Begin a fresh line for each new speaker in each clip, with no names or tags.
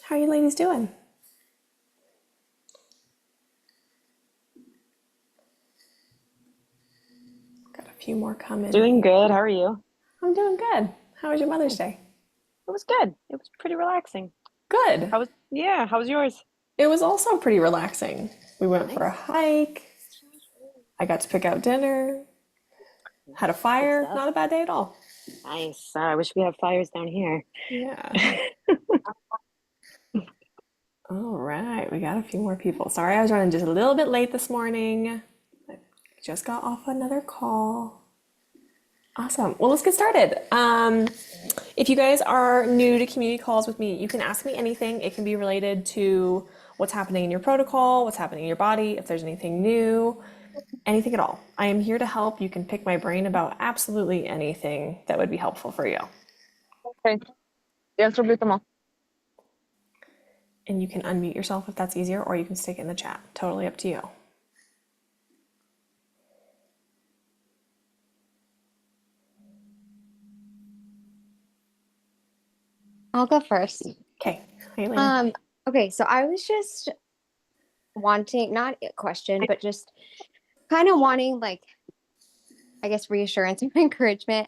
How are you ladies doing? Got a few more coming
Doing
here.
good. How are you?
I'm doing good. How was your Mother's
Good.
Day?
It was good. It was pretty relaxing.
Good.
How was yours?
It was also pretty relaxing. We went for a
Nice.
hike. I got to pick out dinner. Had a
Good
fire.
stuff.
Not a bad day at all.
Nice. I wish we had fires down here.
Yeah. All right. We got a few more people. Sorry, I was running just a little bit late this morning. I just got off another call. Awesome. Well, let's get started. If you guys are new to community calls with me, you can ask me anything. It can be related to what's happening in your protocol, what's happening in your body, if there's anything new, anything at all. I am here to help. You can pick my brain about absolutely anything that would be helpful for you.
Okay. Ya subí tomó.
And you can unmute yourself if that's easier, or you can stick it in the chat. Totally up to you.
I'll go first.
Okay. Hi, Elena.
Okay, so I was just wanting, not a question, but just kind of wanting like, I guess reassurance and encouragement.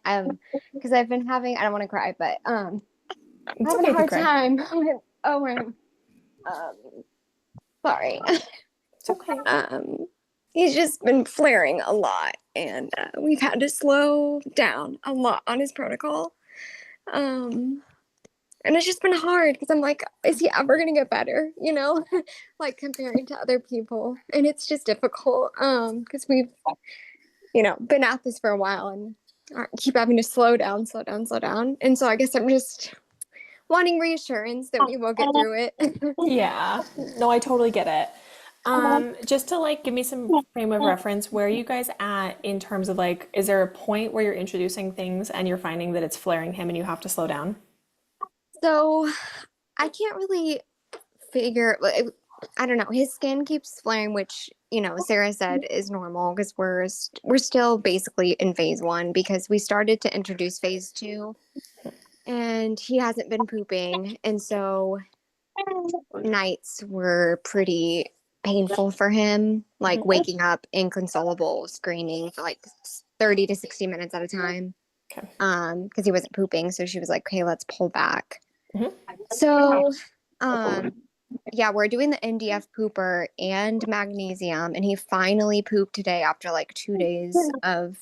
Because I've been having, I don't want to cry, but
It's
having
okay
a
if you
hard
cry.
time with Owen. Um, sorry.
It's okay.
He's just been flaring a lot, and we've had to slow down a lot on his protocol. And it's just been hard because I'm like, is he ever gonna get better? You know, like comparing to other people, and it's just difficult. Because we've, been at this for a while and keep having to slow down, slow down, slow down. And so I guess I'm just wanting reassurance that we will get through it.
Yeah. No, I totally get it. Just to like give me some frame of reference, where are you guys at in terms of like, is there a point where you're introducing things and you're finding that it's flaring him and you have to slow down?
So I can't really figure. I don't know. His skin keeps flaring, which Sarah said is normal because we're still basically in phase 1 because we started to introduce phase 2, and he hasn't been pooping, and so nights were pretty painful for him, like waking up inconsolable, screaming for like 30 to 60 minutes at a time.
Okay.
Because he wasn't pooping, so she was like, "Okay, let's pull back."
Mhm.
So, yeah, we're doing the NDF pooper and magnesium, and he finally pooped today after like 2 days of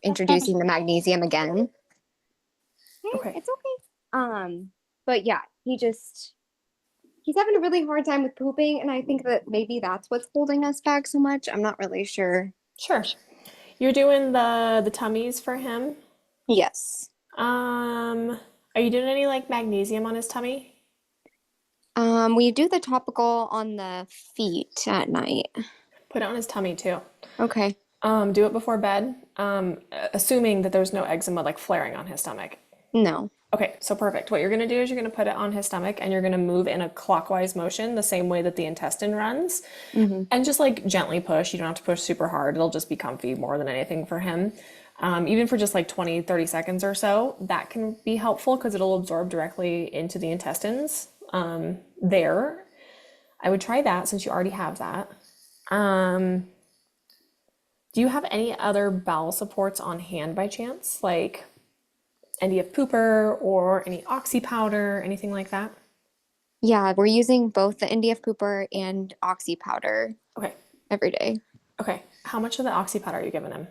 introducing the magnesium again.
Okay.
It's okay. But yeah, he's having a really hard time with pooping, and I think that maybe that's what's holding us back so much. I'm not really sure.
Sure. You're doing the tummies for him.
Yes.
Are you doing any like magnesium on his tummy?
We do the topical on the feet at night.
Put it on his tummy too.
Okay.
Do it before bed. Assuming that there's no eczema like flaring on his stomach.
No.
Okay, so perfect. What you're gonna do is you're gonna put it on his stomach and you're gonna move in a clockwise motion, the same way that the intestine runs.
Mm-hmm.
And just like gently push. You don't have to push super hard. It'll just be comfy more than anything for him. Even for just like 20, 30 seconds or so, that can be helpful because it'll absorb directly into the intestines there. I would try that since you already have that. Do you have any other bowel supports on hand by chance? Like NDF pooper or any oxy powder, anything like that?
Yeah, we're using both the NDF pooper and oxy powder
Okay.
every day.
Okay. How much of the oxy powder are you giving him?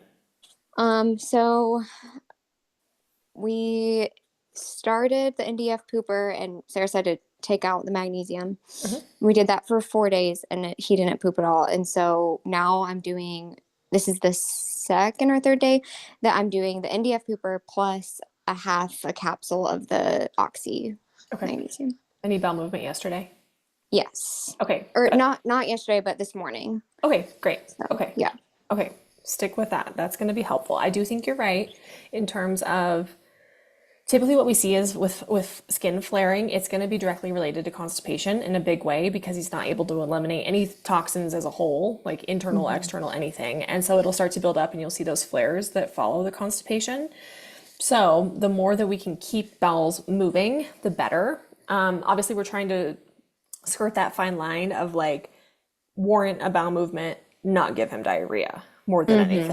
So we started the NDF pooper, and Sarah said to take out the magnesium. We did that for 4 days, and he didn't poop at all. And so now this is the second or third day that I'm doing the NDF pooper plus a half a capsule of the oxy
Okay.
magnesium.
Any bowel movement yesterday?
Yes.
Okay.
Or
Good.
not yesterday, but this morning.
Okay, great.
So,
Okay.
yeah.
Okay. Stick with that. That's going to be helpful. I do think you're right in terms of typically what we see is with skin flaring, it's going to be directly related to constipation in a big way because he's not able to eliminate any toxins as a whole, like internal, external, anything. And so it'll start to build up and you'll see those flares that follow the constipation. So the more that we can keep bowels moving, the better. Obviously, we're trying to skirt that fine line of like warrant a bowel movement, not give him diarrhea more than
Mm-hmm.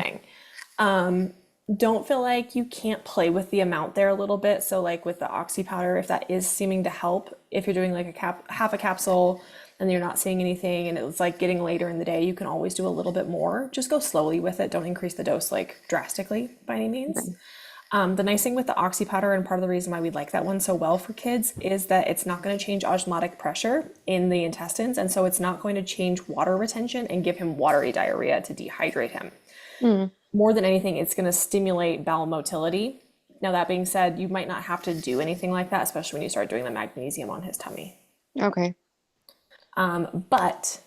anything. Don't feel like you can't play with the amount there a little bit. So like with the oxy powder, if that is seeming to help, if you're doing like half a capsule and you're not seeing anything and it's like getting later in the day, you can always do a little bit more. Just go slowly with it. Don't increase the dose like drastically by any means. The nice thing with the oxy powder, and part of the reason why we like that one so well for kids, is that it's not going to change osmotic pressure in the intestines, and so it's not going to change water retention and give him watery diarrhea to dehydrate him.
Mm.
More than anything, it's going to stimulate bowel motility. Now, that being said, you might not have to do anything like that, especially when you start doing the magnesium on his tummy.
Okay.
But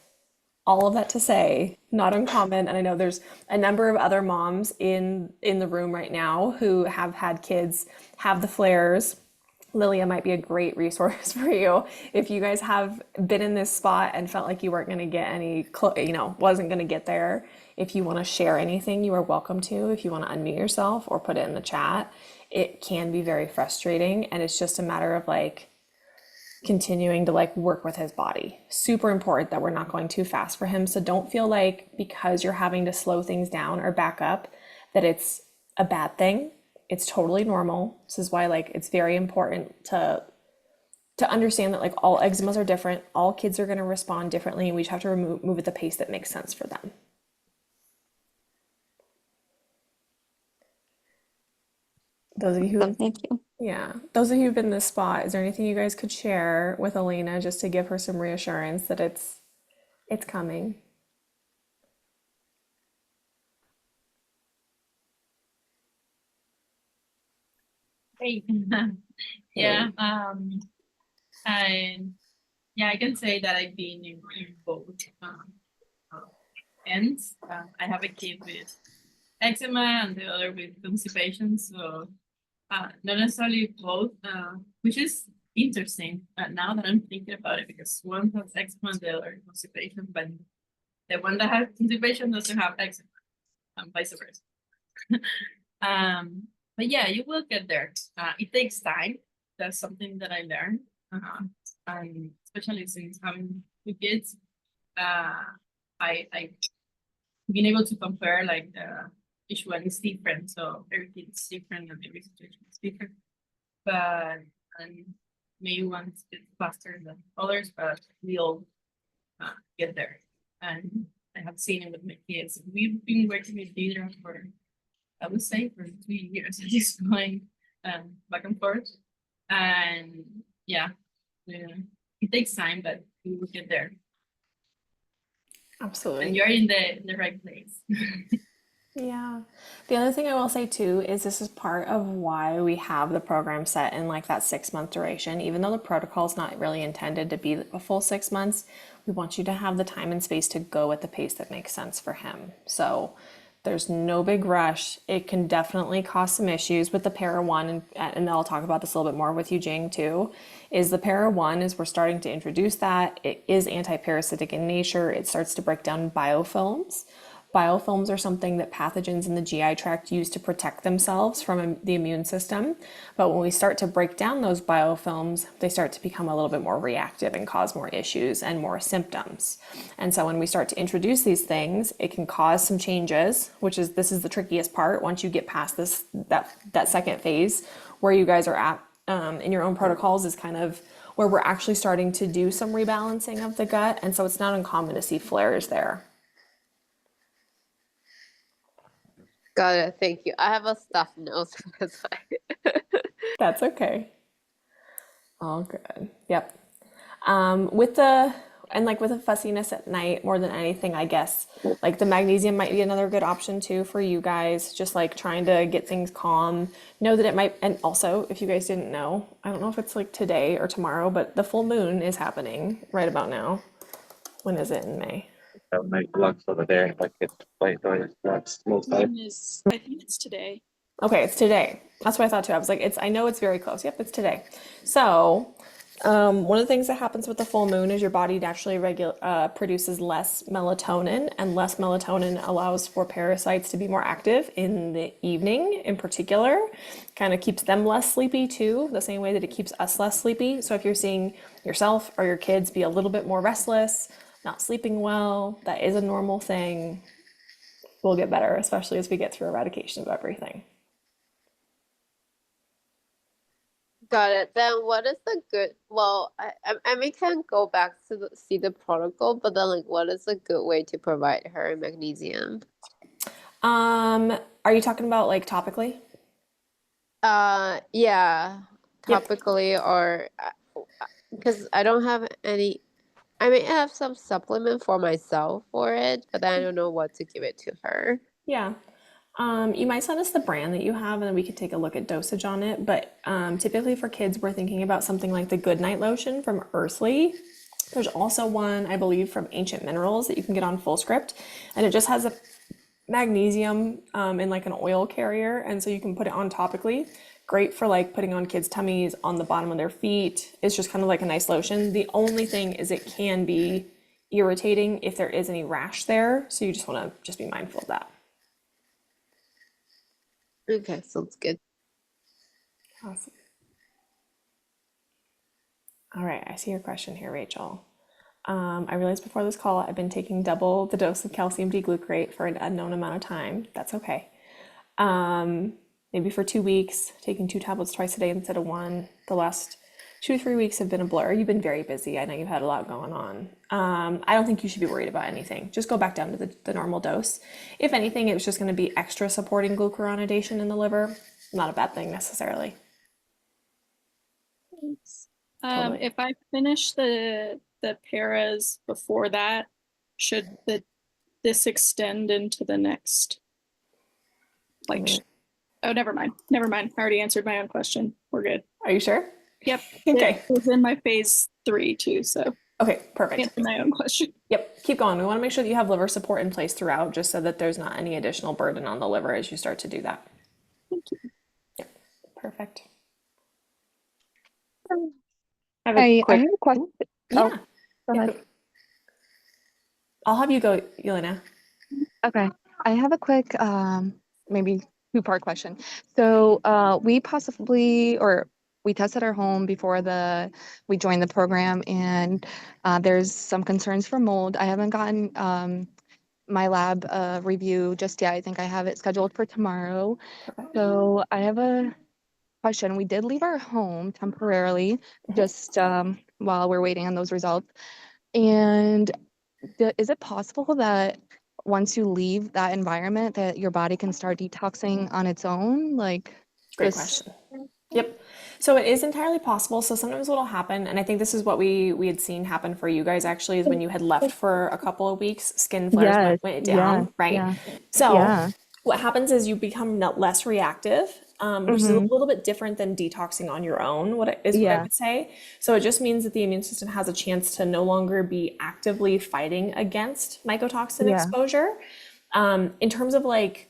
all of that to say, not uncommon, and I know there's a number of other moms in the room right now who have had kids have the flares. Lilia might be a great resource for you if you guys have been in this spot and felt like you weren't going to get any, wasn't going to get there. If you want to share anything, you are welcome to. If you want to unmute yourself or put it in the chat, it can be very frustrating, and it's just a matter of like continuing to like work with his body. Super important that we're not going too fast for him. So don't feel like because you're having to slow things down or back up that it's a bad thing. It's totally normal. This is why like it's very important to understand that like all eczemas are different. All kids are going to respond differently, and we just have to move at the pace that makes sense for them. Those of you
So
who
thank you.
Yeah, those of you who've been in this spot, is there anything you guys could share with Elena just to give her some reassurance that it's coming?
Hey. Yeah, I yeah, I can say that I've been in both uh, ends. I have a kid with eczema and the other with constipation, so not necessarily both, which is interesting now that I'm thinking about it because one has eczema and the other constipation, but the one that has constipation doesn't have eczema, and vice versa. But yeah, you will get there. It takes time. That's something that I learned, and especially since having two kids, I been able to compare like each one is different, so everything is different and every situation is different. But maybe one's get faster than others, but we all get there. And I have seen it with my kids. We've been working with Deidre for, I would say, for 3 years at this point, back and forth. And yeah, it takes time, but we will get there. And
Absolutely.
you're in the right place.
Yeah. The other thing I will say too is this is part of why we have the program set in like that 6 month duration. Even though the protocol is not really intended to be a full 6 months, we want you to have the time and space to go at the pace that makes sense for him. So there's no big rush. It can definitely cause some issues with the para one, and I'll talk about this a little bit more with you, Jing, too. Is the para one is we're starting to introduce that. It is anti-parasitic in nature. It starts to break down biofilms. Biofilms are something that pathogens in the GI tract use to protect themselves from the immune system. But when we start to break down those biofilms, they start to become a little bit more reactive and cause more issues and more symptoms. And so when we start to introduce these things, it can cause some changes, this is the trickiest part once you get past that second phase where you guys are at in your own protocols is kind of where we're actually starting to do some rebalancing of the gut. And so it's not uncommon to see flares there.
Got it. Thank you. I have a stuffed nose. That's why.
That's okay. All good. Yep. With the fussiness at night, more than anything, I guess, like the magnesium might be another good option too for you guys, just like trying to get things calm. Know that it might, and also, if you guys didn't know, I don't know if it's like today or tomorrow, but the full moon is happening right about now. When is it in May?
My lunch over there, like it's like that's most likely.
I think it's today.
Okay, it's today. That's what I thought too. I was like, I know it's very close. Yep, it's today. So One of the things that happens with the full moon is your body naturally produces less melatonin, and less melatonin allows for parasites to be more active in the evening in particular. Kind of keeps them less sleepy too, the same way that it keeps us less sleepy. So if you're seeing yourself or your kids be a little bit more restless, not sleeping well, that is a normal thing. We'll get better, especially as we get through eradication of everything.
Got it. Then what is the good? Well, I may can go back to see the protocol, but then like, what is a good way to provide her magnesium?
Are you talking about like topically?
Yeah,
Yep.
topically or because I don't have any. I may have some supplement for myself for it, but then I don't know what to give it to her.
Yeah. You might send us the brand that you have and then we could take a look at dosage on it. But typically for kids, we're thinking about something like the Goodnight lotion from Earthly. There's also one, I believe, from Ancient Minerals that you can get on full script. And it just has a magnesium in like an oil carrier. And so you can put it on topically. Great for like putting on kids' tummies, on the bottom of their feet. It's just kind of like a nice lotion. The only thing is it can be irritating if there is any rash there. So you just want to just be mindful of that.
Okay, sounds good.
Awesome. All right, I see your question here, Rachel. I realized before this call I've been taking double the dose of calcium D-glucarate for an unknown amount of time. That's okay. Maybe for 2 weeks, taking 2 tablets twice a day instead of one. The last 2 or 3 weeks have been a blur. You've been very busy. I know you've had a lot going on. I don't think you should be worried about anything. Just go back down to the normal dose. If anything, it was just going to be extra supporting glucuronidation in the liver. Not a bad thing necessarily. Totally.
If I finish the paras before that, should this extend into the next? Like, oh, never mind. Never mind. I already answered my own question. We're good.
Are you sure?
Yep.
Okay.
It was in my phase 3 too, so
Okay, perfect.
answer my own question.
Yep, keep going. We want to make sure that you have liver support in place throughout, just so that there's not any additional burden on the liver as you start to do that.
Thank you.
Yep, perfect.
I have a
I
quick.
have a question.
Yeah.
Oh, go
Yeah,
ahead.
I'll have you go, Yelena.
Okay. I have a quick, maybe two-part question. So, we tested our home before we joined the program, and there's some concerns for mold. I haven't gotten my lab review just yet. I think I have it scheduled for tomorrow.
Perfect.
So I have a question. We did leave our home temporarily, just while we're waiting on those results. And is it possible that once you leave that environment, that your body can start detoxing on its own? Like,
Great
just
question. Yep. So it is entirely possible. So sometimes what'll happen, and I think this is what we had seen happen for you guys actually, is when you had left for a couple of weeks, skin flares
yes,
went
yeah,
down, right?
yeah,
So
yeah.
what happens is you become less reactive, which is a
Mm-hmm.
little bit different than detoxing on your own, what I
Yeah,
would say. So it just means that the immune system has a chance to no longer be actively fighting against mycotoxin
yeah.
exposure. In terms of like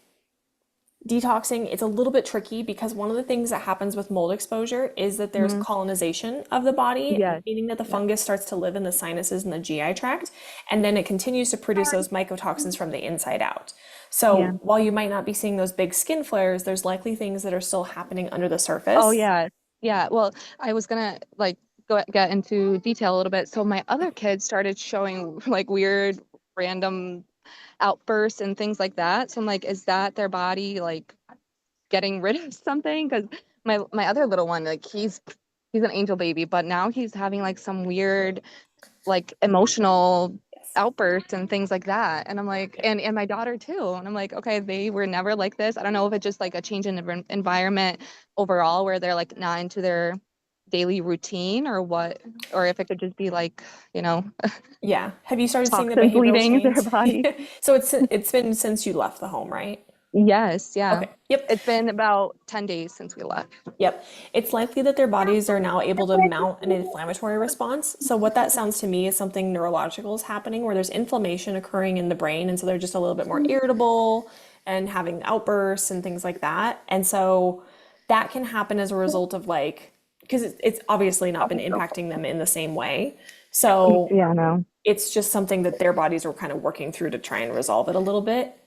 detoxing, it's a little bit tricky because one of the things that happens with mold exposure is that there's
Mm-hmm.
colonization of the body,
Yes,
meaning that the
yeah,
fungus starts to live in the sinuses and the GI tract, and then it continues to produce those mycotoxins from the inside out.
yeah.
So while you might not be seeing those big skin flares, there's likely things that are still happening under the
Oh,
surface.
yeah, yeah. Well, I was gonna like get into detail a little bit. So my other kids started showing like weird, random outbursts and things like that. So I'm like, is that their body like getting rid of something? Because my other little one, like he's an angel baby, but now he's having like some weird like emotional
Yes.
outbursts and things like that. And I'm like, and my daughter too. And I'm like, okay, they were never like this. I don't know if it's just like a change in environment overall where they're like not into their daily routine or what, or if it could just be like, you know,
Yeah. Have you started seeing the
toxins
behavioral
leaving
change?
their body.
So it's been since you left the home, right?
Yes, yeah.
Okay. Yep.
It's been about 10 days since we left.
Yep. It's likely that their bodies are now able to mount an inflammatory response. So what that sounds to me is something neurological is happening where there's inflammation occurring in the brain. And so they're just a little bit more irritable and having outbursts and things like that. And so that can happen as a result of like because it's obviously not been impacting them in the same way. So
Yeah, no.
it's just something that their bodies are kind of working through to try and resolve it a little bit.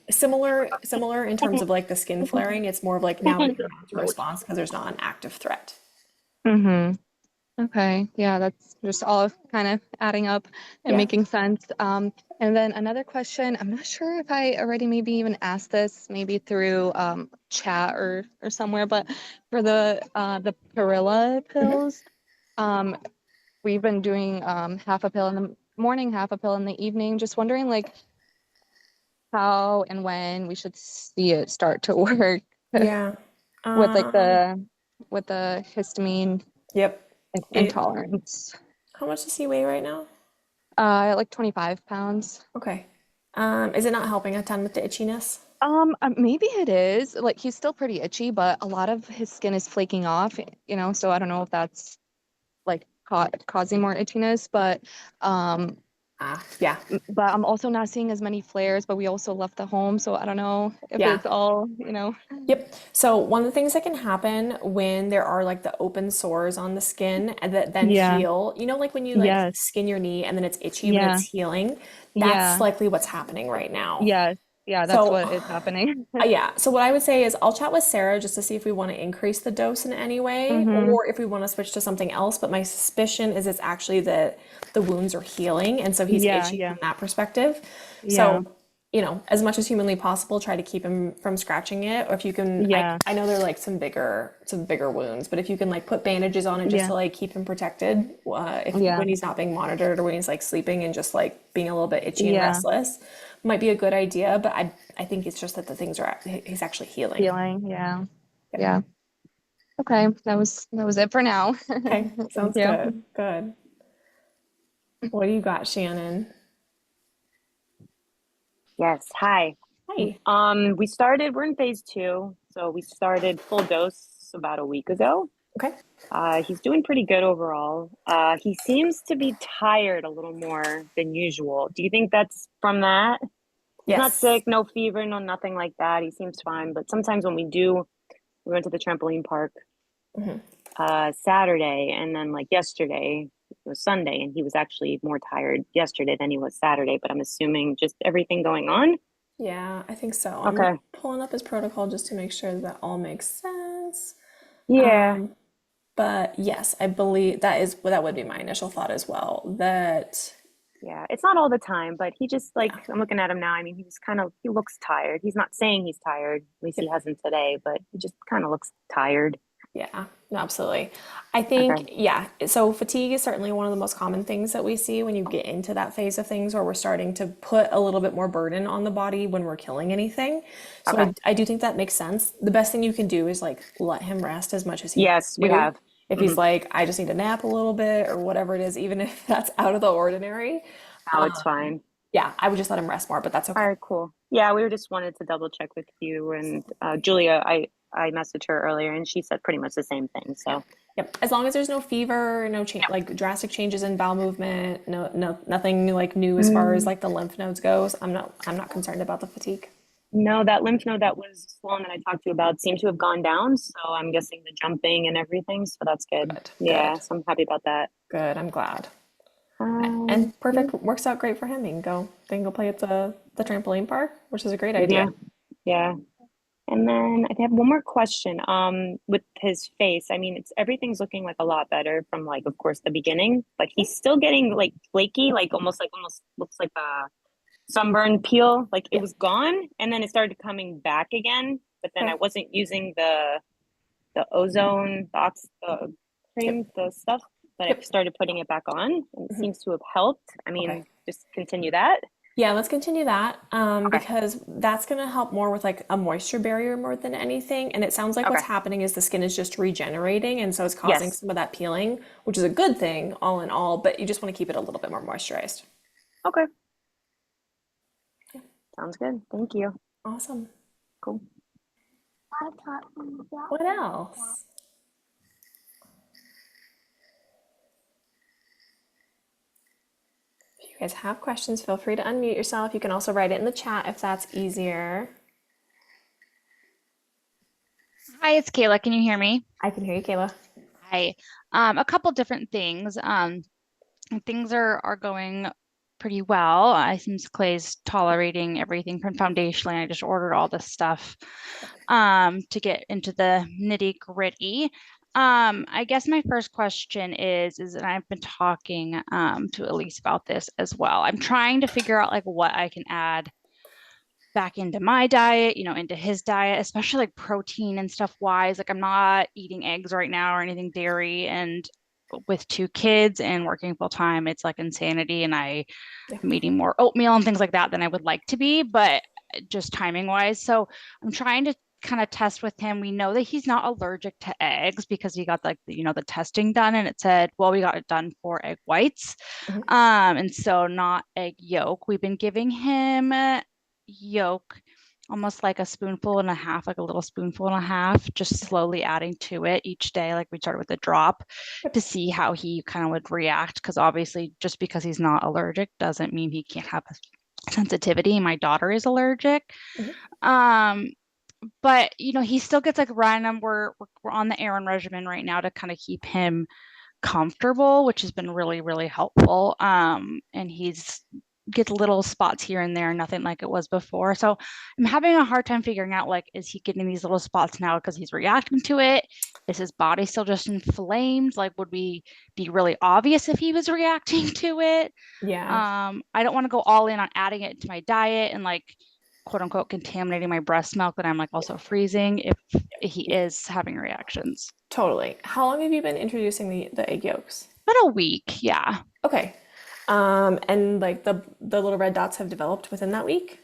Similar in terms of like the skin flaring. It's more of like now we can mount a response because there's not an active threat.
Mm-hmm. Okay, yeah, that's just all kind of adding up and
Yeah.
making sense. And then another question, I'm not sure if I already maybe even asked this maybe through chat or somewhere, but for the Perilla pills, um, we've been doing half a pill in the morning, half a pill in the evening. Just wondering like how and when we should see it start to work
Yeah.
with like
Um,
the histamine
yep.
intolerance.
How much does he weigh right now?
Like 25 pounds.
Okay. Is it not helping a ton with the itchiness?
Maybe it is. Like he's still pretty itchy, but a lot of his skin is flaking off, so I don't know if that's like causing more itchiness, um,
Yeah.
but I'm also not seeing as many flares, but we also left the home, so I don't know if
Yeah.
it's all,
Yep. So one of the things that can happen when there are like the open sores on the skin and that then
Yeah.
heal, like when you like
Yes.
skin your knee and then it's itchy but
Yeah.
it's healing, that's
Yeah.
likely what's happening right now.
Yes. Yeah, that's
So
what is happening.
yeah, so what I would say is I'll chat with Sarah just to see if we want to increase the dose in any way
Mm-hmm.
or if we want to switch to something else. But my suspicion is it's actually that the wounds are healing and so he's
Yeah,
itchy
yeah,
from that perspective.
yeah,
So, as much as humanly possible, try to keep him from scratching it. Or if you can,
yeah,
I know they're like some bigger wounds, but if you can like put bandages on it just
yeah,
to like keep him protected, if
yeah,
when he's not being monitored or when he's like sleeping and just like being a little bit itchy and
yeah.
restless, might be a good idea. But I think it's just that the things are he's actually healing.
Feeling, yeah, yeah. Okay, that was it for now.
Okay,
Thank
sounds
you.
good. Good. What do you got, Shannon?
Yes. Hi.
Hi.
We're in phase 2, so we started full dose about a week ago.
Okay.
He's doing pretty good overall. He seems to be tired a little more than usual. Do you think that's from that? He's not
Yes.
sick, no fever, no nothing like that. He seems fine. But sometimes when we went to the trampoline park
Mhm.
Saturday, and then like yesterday, it was Sunday, and he was actually more tired yesterday than he was Saturday. But I'm assuming just everything going on.
Yeah, I think so. I'm
Okay.
pulling up his protocol just to make sure that all makes sense.
Yeah.
But yes, I believe that would be my initial thought as well. That
Yeah, it's not all the time, but he just like
yeah.
I'm looking at him now. I mean, he looks tired. He's not saying he's tired, at least he
Yep.
hasn't today, but he just kind of looks tired.
Yeah, no, absolutely. I
Okay.
think, yeah, so fatigue is certainly one of the most common things that we see when you get into that phase of things where we're starting to put a little bit more burden on the body when we're killing anything. So
Okay.
I do think that makes sense. The best thing you can do is like let him rest as much as he
Yes, we
wants to.
have.
If he's like, I just need a nap a little bit or whatever it is, even if that's out of the ordinary,
No, it's fine.
yeah, I would just let him rest more, but that's
All
okay.
right, cool. Yeah, we were just wanted to double check with you and Julia. I messaged her earlier and she said pretty much the same thing.
Yeah.
So
Yep. As long as there's no fever, no change, like drastic changes in bowel movement, nothing like new as far as like the lymph nodes goes. I'm not concerned about the fatigue.
no, that lymph node that was swollen that I talked to you about seemed to have gone down. So I'm guessing the jumping and everything. So that's good.
Good.
Yeah,
Good.
so I'm happy about that.
Good. I'm glad. And
Yeah,
perfect works out great for him. They can go play at the trampoline park, which is a great
yeah,
idea.
yeah. And then I have one more question. With his face, I mean, it's everything's looking like a lot better from like, of course, the beginning, but he's still getting like flaky, like almost looks like a sunburn peel. Like it
Yeah.
was gone, and then it started coming back again. But then I
Okay.
wasn't using the ozone, the
Yep.
cream, the stuff, but I
Yep.
started putting it back on, and it
Mhm.
seems to have helped. I
Okay.
mean, just continue that.
Yeah, let's continue that
Okay.
because that's going to help more with like a moisture barrier more than anything. And it sounds like what's
Okay.
happening is the skin is just regenerating, and so it's causing
Yes.
some of that peeling, which is a good thing all in all. But you just want to keep it a little bit more moisturized.
Okay. Sounds good. Thank you.
Awesome.
Cool.
What else? If you guys have questions, feel free to unmute yourself. You can also write it in the chat if that's easier.
Hi, it's Kayla. Can you hear me?
I can hear you, Kayla.
Hi. A couple different things. Things are going pretty well. I seems Clay's tolerating everything from foundationally. I just ordered all this stuff to get into the nitty gritty. I guess my first question is, and I've been talking to Elise about this as well. I'm trying to figure out like what I can add back into my diet, into his diet, especially like protein and stuff wise. Like I'm not eating eggs right now or anything dairy. And with 2 kids and working full time, it's like insanity. And I'm eating more oatmeal and things like that than I would like to be, but just timing wise. So I'm trying to kind of test with him. We know that he's not allergic to eggs because he got like the testing done and it said, well, we got it done for egg whites. And so not egg yolk. We've been giving him yolk, almost like a spoonful and a half, like a little spoonful and a half, just slowly adding to it each day. Like we started with a drop to see how he kind of would react. Because obviously, just because he's not allergic doesn't mean he can't have a sensitivity. My daughter is allergic. But he still gets like random. We're on the Aaron regimen right now to kind of keep him comfortable, which has been really, really helpful. And he's gets little spots here and there, nothing like it was before. So I'm having a hard time figuring out like, is he getting these little spots now because he's reacting to it? Is his body still just inflamed? Like, would we be really obvious if he was reacting to it?
Yeah.
I don't want to go all in on adding it to my diet and like quote unquote contaminating my breast milk that I'm like also freezing if he is having reactions.
Totally. How long have you been introducing the egg yolks?
About a week, yeah.
Okay. And like the little red dots have developed within that week?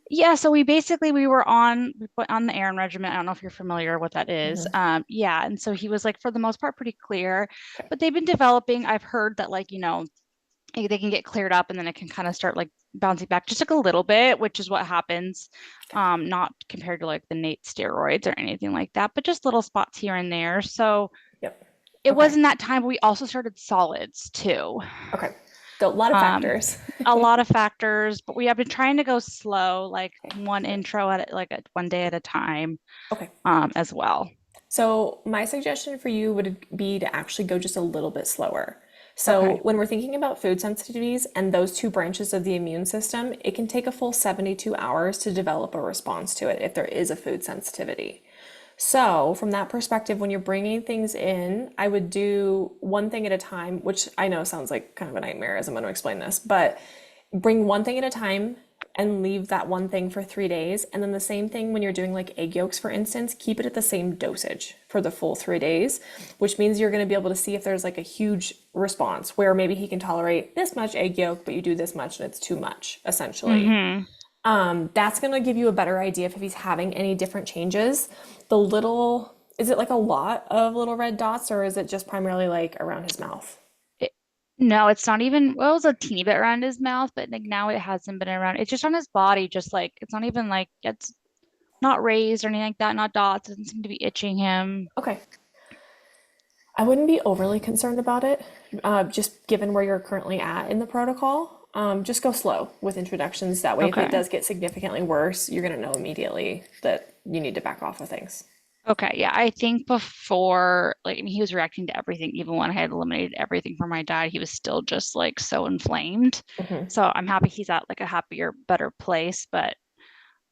Yeah, so we were on the Aaron regimen. I don't know if you're familiar what that is. Yeah, and so he was like for the most part pretty clear, but they've been developing. I've heard that like, they can get cleared up and then it can kind of start like bouncing back just like a little bit, which is what happens. Not compared to like the Nate steroids or anything like that, but just little spots here and there. So it wasn't that time, but we also started solids too.
Okay. So a lot of factors.
A lot of factors, but we have been trying to go slow, like one intro at like one day at a time.
Okay.
As well.
So my suggestion for you would be to actually go just a little bit slower. So when we're thinking about food sensitivities and those 2 branches of the immune system, it can take a full 72 hours to develop a response to it if there is a food sensitivity. So from that perspective, when you're bringing things in, I would do one thing at a time, which I know sounds like kind of a nightmare as I'm going to explain this, but bring one thing at a time and leave that one thing for 3 days. And then the same thing when you're doing like egg yolks, for instance, keep it at the same dosage for the full 3 days, which means you're going to be able to see if there's like a huge response where maybe he can tolerate this much egg yolk, but you do this much and it's too much, essentially. That's going to give you a better idea if he's having any different changes. Is it like a lot of little red dots or is it just primarily like around his mouth?
No, it's not even, well, it was a teeny bit around his mouth, but like now it hasn't been around. It's just on his body, just like, it's not even like, it's not raised or anything like that, not dots. It doesn't seem to be itching him.
Okay. I wouldn't be overly concerned about it, just given where you're currently at in the protocol. Just go slow with introductions. That way, if it does get significantly worse, you're going to know immediately that you need to back off of things.
Okay, yeah, I think before, like, I mean, he was reacting to everything, even when I had eliminated everything from my diet, he was still just like so inflamed. So I'm happy he's at like a happier, better place, but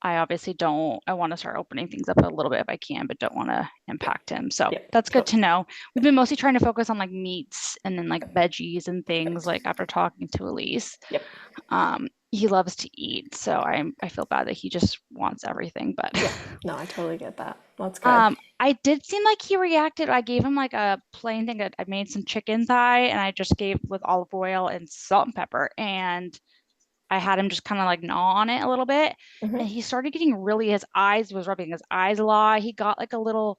I obviously I want to start opening things up a little bit if I can, but don't want to impact him. So that's good to know. We've been mostly trying to focus on like meats and then like veggies and things like after talking to Elise. He loves to eat, so I feel bad that he just wants everything, but
no, I totally get that. That's good.
I did seem like he reacted. I gave him like a plain thing that I made some chicken thigh and I just gave with olive oil and salt and pepper, and I had him just kind of like gnaw on it a little bit, and he started getting really, his eyes was rubbing his eyes a lot. He got like a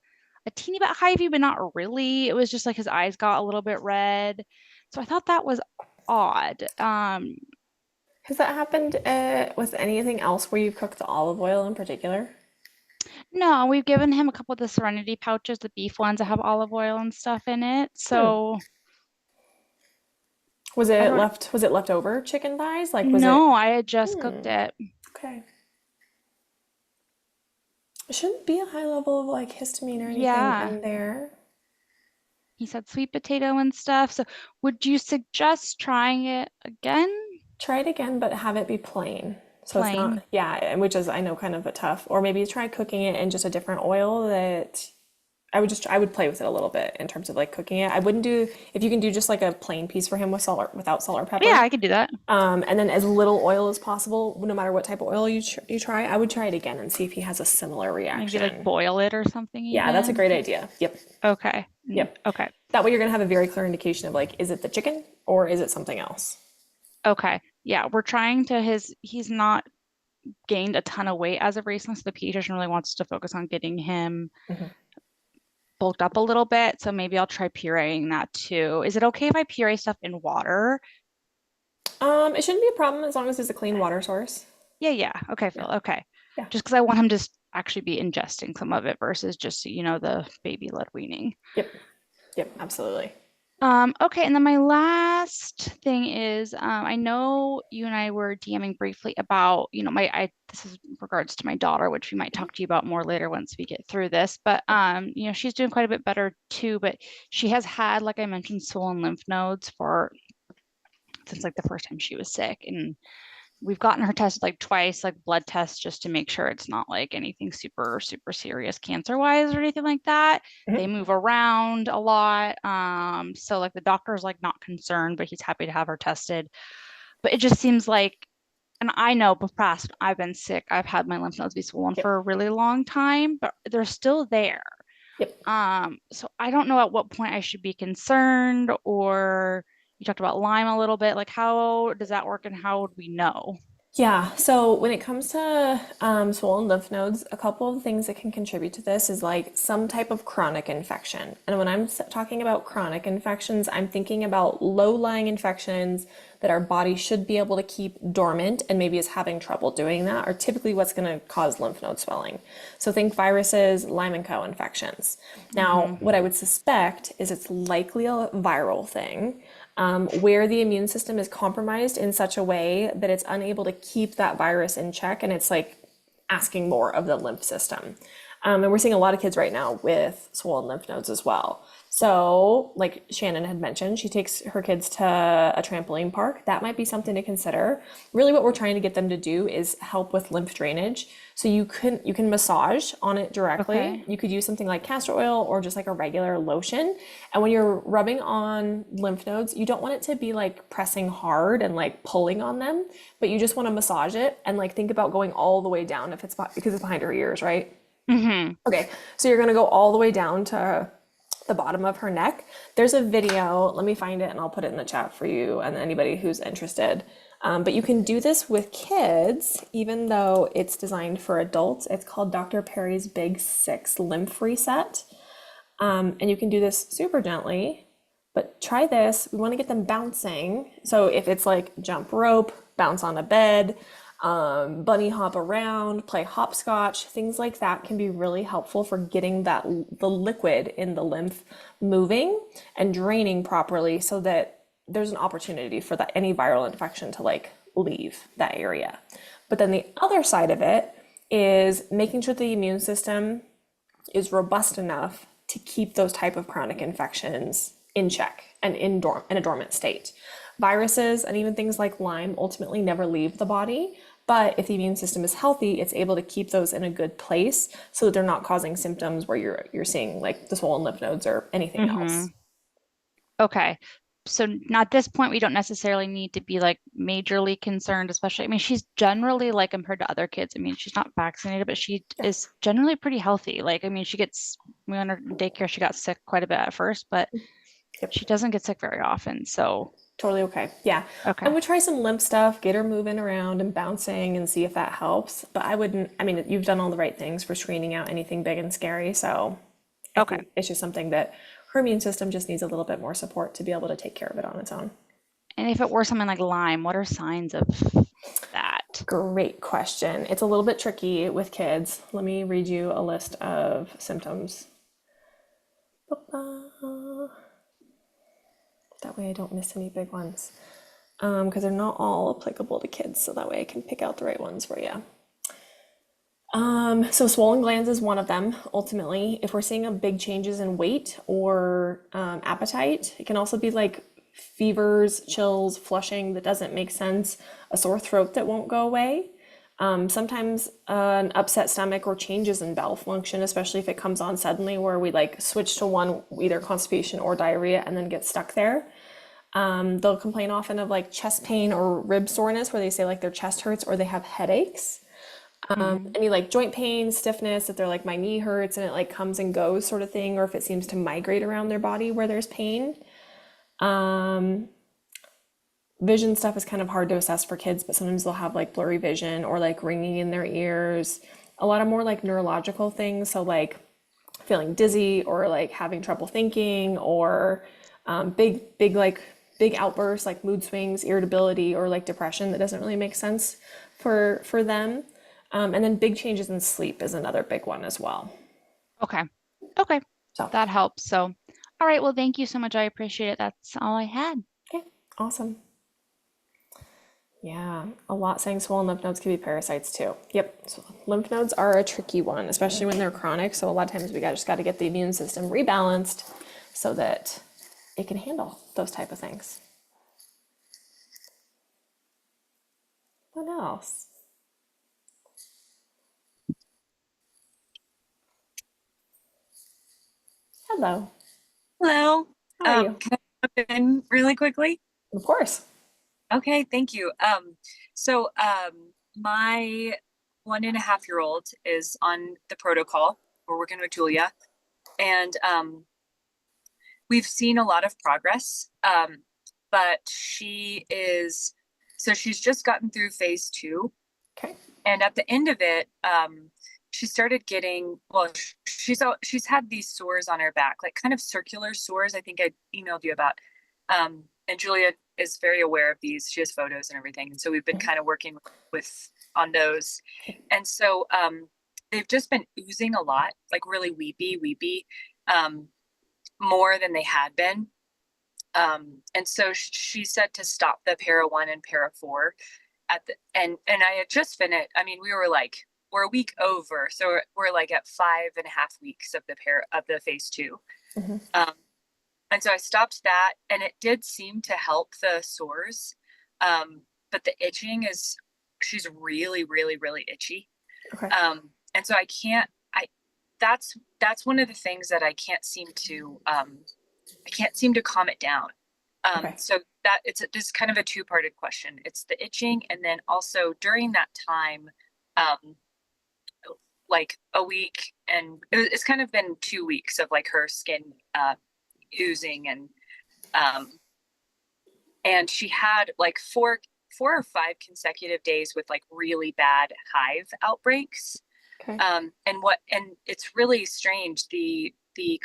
teeny bit high view, but not really. It was just like his eyes got a little bit red. So I thought that was odd.
Has that happened with anything else where you've cooked the olive oil in particular?
No, we've given him a couple of the Serenity pouches, the beef ones that have olive oil and stuff in it. So
was it leftover chicken thighs? Like was
no, I had just cooked it.
Okay. It shouldn't be a high level of like histamine or anything in there.
he said sweet potato and stuff. So would you suggest trying it again?
Try it again, but have it be plain. So it's
Plain.
not, yeah, and which is, I know, kind of a tough, or maybe try cooking it in just a different oil that I would play with it a little bit in terms of like cooking it. I wouldn't do, if you can do just like a plain piece for him with salt or without salt or pepper.
Yeah, I could do that.
And then as little oil as possible, no matter what type of oil you try, I would try it again and see if he has a similar
Maybe
reaction.
like boil it or something
Yeah, that's a
even.
great idea. Yep.
Okay.
Yep.
Okay.
That way you're gonna have a very clear indication of like, is it the chicken or is it something else?
Okay. Yeah, we're trying to he's not gained a ton of weight as of recently, so the pediatrician really wants to focus on getting him
Mhm.
bulked up a little bit. So maybe I'll try pureeing that too. Is it okay if I puree stuff in water?
It shouldn't be a problem as long as it's a clean water source.
Yeah. Okay, Phil.
Yeah.
Okay.
Yeah.
Just because I want him to actually be ingesting some of it versus just, the baby-led weaning.
Yep, absolutely.
Okay, and then my last thing is, I know you and I were DMing briefly about, this is in regards to my daughter, which we might talk to you about more later once we get through this. But she's doing quite a bit better too. But she has had, like I mentioned, swollen lymph nodes since like the first time she was sick, and we've gotten her tested like twice, like blood tests, just to make sure it's not like anything super, super serious cancer wise or anything like that.
Mhm.
They move around a lot. So like the doctor's like not concerned, but he's happy to have her tested. But it just seems like, and I know past I've been sick, I've had my lymph nodes be swollen
Yep.
for a really long time, but they're still there.
Yep.
So I don't know at what point I should be concerned, or you talked about Lyme a little bit. Like, how does that work and how would we know?
Yeah, so when it comes to swollen lymph nodes, a couple of things that can contribute to this is like some type of chronic infection. And when I'm talking about chronic infections, I'm thinking about low-lying infections that our body should be able to keep dormant and maybe is having trouble doing that are typically what's going to cause lymph node swelling. So think viruses, Lyme and Co. infections. Now, what I would suspect is it's likely a viral thing. Where the immune system is compromised in such a way that it's unable to keep that virus in check and it's like asking more of the lymph system. And we're seeing a lot of kids right now with swollen lymph nodes as well. So, like Shannon had mentioned, she takes her kids to a trampoline park. That might be something to consider. Really, what we're trying to get them to do is help with lymph drainage. So you can massage on it directly.
Okay.
You could use something like castor oil or just like a regular lotion. And when you're rubbing on lymph nodes, you don't want it to be like pressing hard and like pulling on them, but you just want to massage it and like think about going all the way down because it's behind her ears, right? Okay, so you're gonna go all the way down to the bottom of her neck. There's a video, let me find it and I'll put it in the chat for you and anybody who's interested. But you can do this with kids, even though it's designed for adults. It's called Dr. Perry's Big Six Lymph Reset. And you can do this super gently, but try this. We want to get them bouncing. So if it's like jump rope, bounce on a bed, bunny hop around, play hopscotch, things like that can be really helpful for getting the liquid in the lymph moving and draining properly so that there's an opportunity for any viral infection to like leave that area. But then the other side of it is making sure the immune system is robust enough to keep those type of chronic infections in check and in a dormant state. Viruses and even things like Lyme ultimately never leave the body, but if the immune system is healthy, it's able to keep those in a good place so that they're not causing symptoms where you're seeing like the swollen lymph nodes or anything else.
Okay. So at this point, we don't necessarily need to be like majorly concerned, especially, I mean, she's generally like compared to other kids. I mean, she's not vaccinated, but she is generally pretty healthy. Like, I mean, we went her daycare, she got sick quite a bit at first, but she doesn't get sick very often. So
Totally okay. Yeah.
Okay.
I would try some lymph stuff, get her moving around and bouncing and see if that helps. But I mean, you've done all the right things for screening out anything big and scary. So I think it's just something that her immune system just needs a little bit more support to be able to take care of it on its own.
And if it were something like Lyme, what are signs of that?
Great question. It's a little bit tricky with kids. Let me read you a list of symptoms. That way I don't miss any big ones. Because they're not all applicable to kids, so that way I can pick out the right ones for you. So swollen glands is one of them, ultimately. If we're seeing a big changes in weight or appetite, it can also be like fevers, chills, flushing that doesn't make sense, a sore throat that won't go away. Sometimes an upset stomach or changes in bowel function, especially if it comes on suddenly, where we like switch to one, either constipation or diarrhea, and then get stuck there. They'll complain often of like chest pain or rib soreness, where they say like their chest hurts or they have headaches. Any like joint pain, stiffness, if they're like my knee hurts and it like comes and goes sort of thing, or if it seems to migrate around their body where there's pain. Vision stuff is kind of hard to assess for kids, but sometimes they'll have like blurry vision or like ringing in their ears. A lot of more like neurological things, so like feeling dizzy or like having trouble thinking, or big outbursts like mood swings, irritability, or like depression that doesn't really make sense for them. And then big changes in sleep is another big one as well.
Okay. Okay.
So,
That helps. So, all right. Well, thank you so much. I appreciate it. That's all I had.
okay, awesome. Yeah, a lot saying swollen lymph nodes can be parasites too. Yep, so lymph nodes are a tricky one, especially when they're chronic. So a lot of times just got to get the immune system rebalanced so that it can handle those type of things. What else? Hello.
Hello.
How are you?
Can I jump in really quickly?
Of course.
Okay, thank you. My 1.5-year-old is on the protocol. We're working with Julia, and we've seen a lot of progress. But she's just gotten through phase 2.
Okay.
And at the end of it, she started getting, she's had these sores on her back, like kind of circular sores. I think I emailed you about. And Julia is very aware of these. She has photos and everything. And so we've been kind of working on those. And so they've just been oozing a lot, like really weepy, more than they had been. And so she said to stop the para 1 and para 4 and I had just finished. I mean, we're a week over, so we're like at 5.5 weeks of the phase 2.
Mm-hmm.
And so I stopped that, and it did seem to help the sores. But the itching she's really, really, really itchy.
Okay.
And so that's one of the things that I can't seem to calm it down.
Okay.
So this is kind of a two-parted question. It's the itching, and then also during that time, like a week, and it's kind of been 2 weeks of like her skin oozing, and she had like four or 5 consecutive days with like really bad hive outbreaks.
Okay.
And it's really strange. The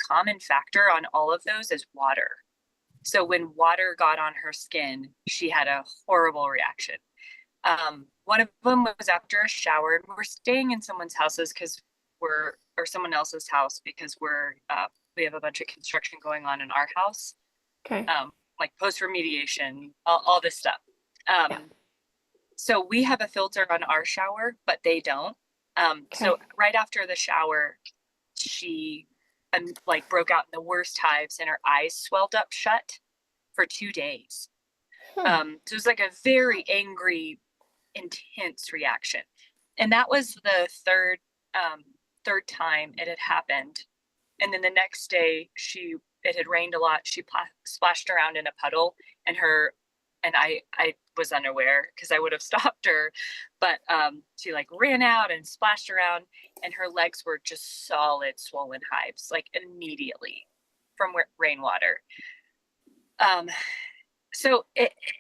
common factor on all of those is water. So when water got on her skin, she had a horrible reaction. One of them was after a shower, and we're staying in someone's houses or someone else's house because we have a bunch of construction going on in our house.
Okay.
Like post remediation, all this stuff. So we have a filter on our shower, but they don't. So right after the shower, she like broke out in the worst hives, and her eyes swelled up shut for 2 days. So it was like a very angry, intense reaction. And that was the third time it had happened. And then the next day, it had rained a lot. She splashed around in a puddle, and I was unaware because I would have stopped her, but she like ran out and splashed around, and her legs were just solid swollen hives, like immediately from rainwater. And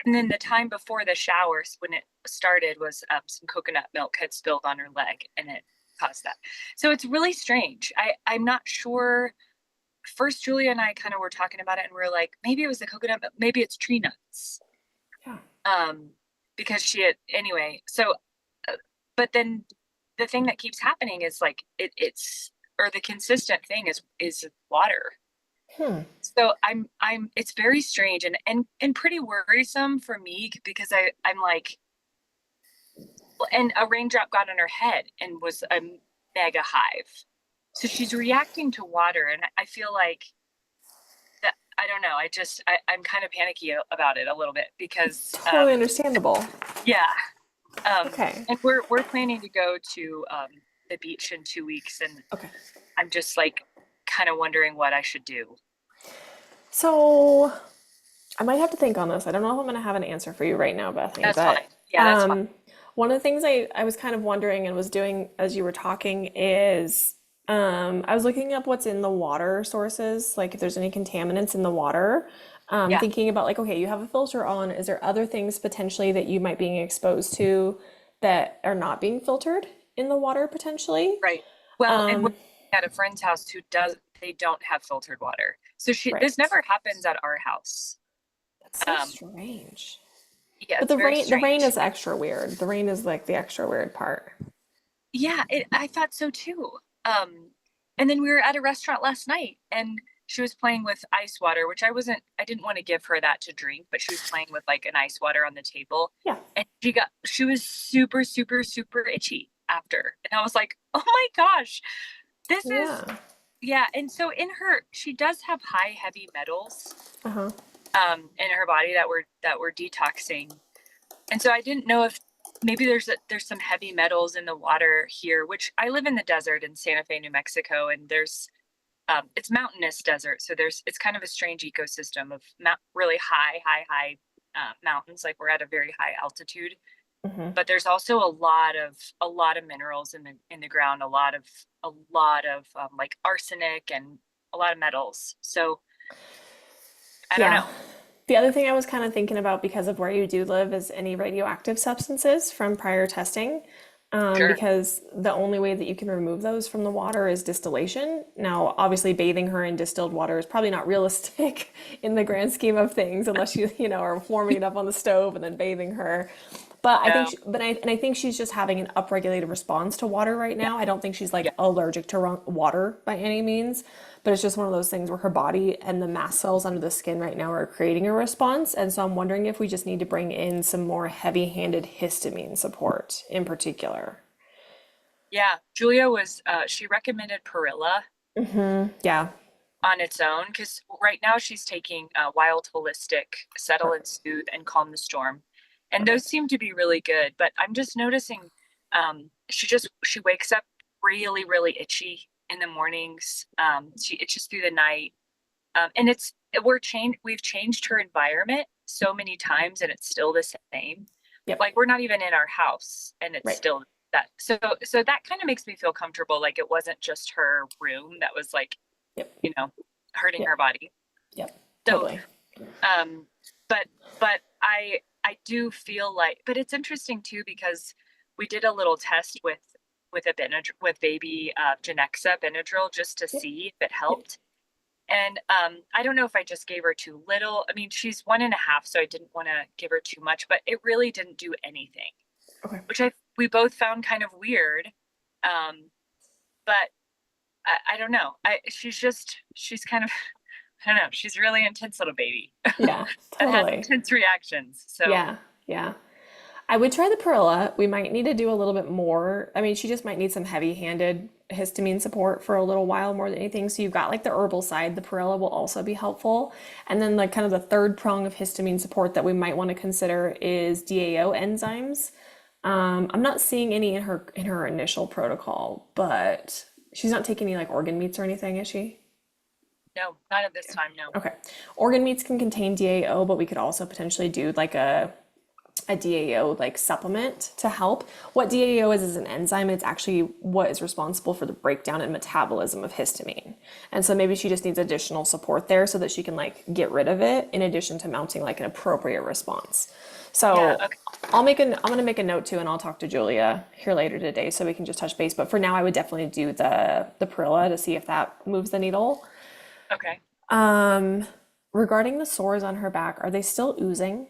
then the time before the showers, when it started, was some coconut milk had spilled on her leg, and it caused that. So it's really strange. I'm not sure. First, Julia and I kind of were talking about it, and we're like, maybe it was the coconut milk, maybe it's tree nuts.
Yeah.
Because she had anyway. So, but then the thing that keeps happening is like the consistent thing is water. So it's very strange and pretty worrisome for me, because I'm like and a raindrop got on her head and was a mega hive. So she's reacting to water, and I feel like that, I don't know. I'm kind of panicky about it a little bit because
Totally understandable.
yeah.
Okay.
And we're planning to go to the beach in 2 weeks, and
Okay.
I'm just like kind of wondering what I should do.
So I might have to think on this. I don't know if I'm going to have an answer for you right now, Bethany,
That's
but
fine. Yeah, that's fine.
one of the things I was kind of wondering and was doing as you were talking is I was looking up what's in the water sources, like if there's any contaminants in the water.
Yeah.
Thinking about like, okay, you have a filter on. Is there other things potentially that you might be exposed to that are not being filtered in the water potentially?
Right. Well, and we're at a friend's house who they don't have filtered water. So this
Right.
never happens at our house.
That's so strange.
Yeah,
But
it's very
the rain
strange.
is extra weird. The rain is like the extra weird part.
Yeah, I thought so too. And then we were at a restaurant last night, and she was playing with ice water, which I didn't want to give her that to drink, but she was playing with like an ice water on the table.
Yeah.
And she was super, super, super itchy after. And I was like, oh my gosh, this is, yeah. And so she does have high heavy metals,
Uh-huh.
in her body that we're detoxing. And so I didn't know if maybe there's some heavy metals in the water here, which I live in the desert in Santa Fe, New Mexico, and there's it's mountainous desert, so it's kind of a strange ecosystem of really high mountains, like we're at a very high altitude.
Mm-hmm.
But there's also a lot of minerals in the ground, a lot of like arsenic and a lot of metals. So I don't know.
The other thing I was kind of thinking about because of where you do live is any radioactive substances from prior testing.
Sure.
Because the only way that you can remove those from the water is distillation. Now, obviously, bathing her in distilled water is probably not realistic in the grand scheme of things, unless you are warming it up on the stove and then bathing her. But I think, I think she's just having an upregulated response to water right now. I don't think she's like allergic to water by any means, but it's just one of those things where her body and the mast cells under the skin right now are creating a response. And so I'm wondering if we just need to bring in some more heavy-handed histamine support in particular.
Yeah, Julia she recommended Perilla.
Mm-hmm. Yeah.
On its own, because right now she's taking Wild Holistic, Settle and Soothe, and Calm the Storm. And those seem to be really good, but I'm just noticing she wakes up really, really itchy in the mornings. She itches through the night. And we've changed her environment so many times and it's still the same.
Yep.
Like we're not even in our house and it's still that. So that kind of makes me feel comfortable. Like it wasn't just her room that was like, hurting her body.
Yep.
So,
totally.
But I do feel like, but it's interesting too, because we did a little test with baby Genexa Benadryl just to see if it helped. And I don't know if I just gave her too little. I mean, she's 1.5, so I didn't want to give her too much, but it really didn't do anything.
Okay.
Which we both found kind of weird. But I don't know. She's kind of, I don't know. She's a really intense little baby.
Yeah,
and
totally.
has intense reactions. So
yeah. I would try the Perilla. We might need to do a little bit more. I mean, she just might need some heavy-handed histamine support for a little while more than anything. So you've got like the herbal side. The Perilla will also be helpful. And then like kind of the third prong of histamine support that we might want to consider is DAO enzymes. I'm not seeing any in her initial protocol, but she's not taking any like organ meats or anything, is she?
No, not at this time, no.
Okay. Organ meats can contain DAO, but we could also potentially do like a DAO like supplement to help. What DAO is an enzyme. It's actually what is responsible for the breakdown and metabolism of histamine. And so maybe she just needs additional support there so that she can like get rid of it in addition to mounting like an appropriate response. So I'm gonna make a note too, and I'll talk to Julia here later today so we can just touch base. But for now, I would definitely do the Perilla to see if that moves the needle.
Okay.
Regarding the sores on her back, are they still oozing?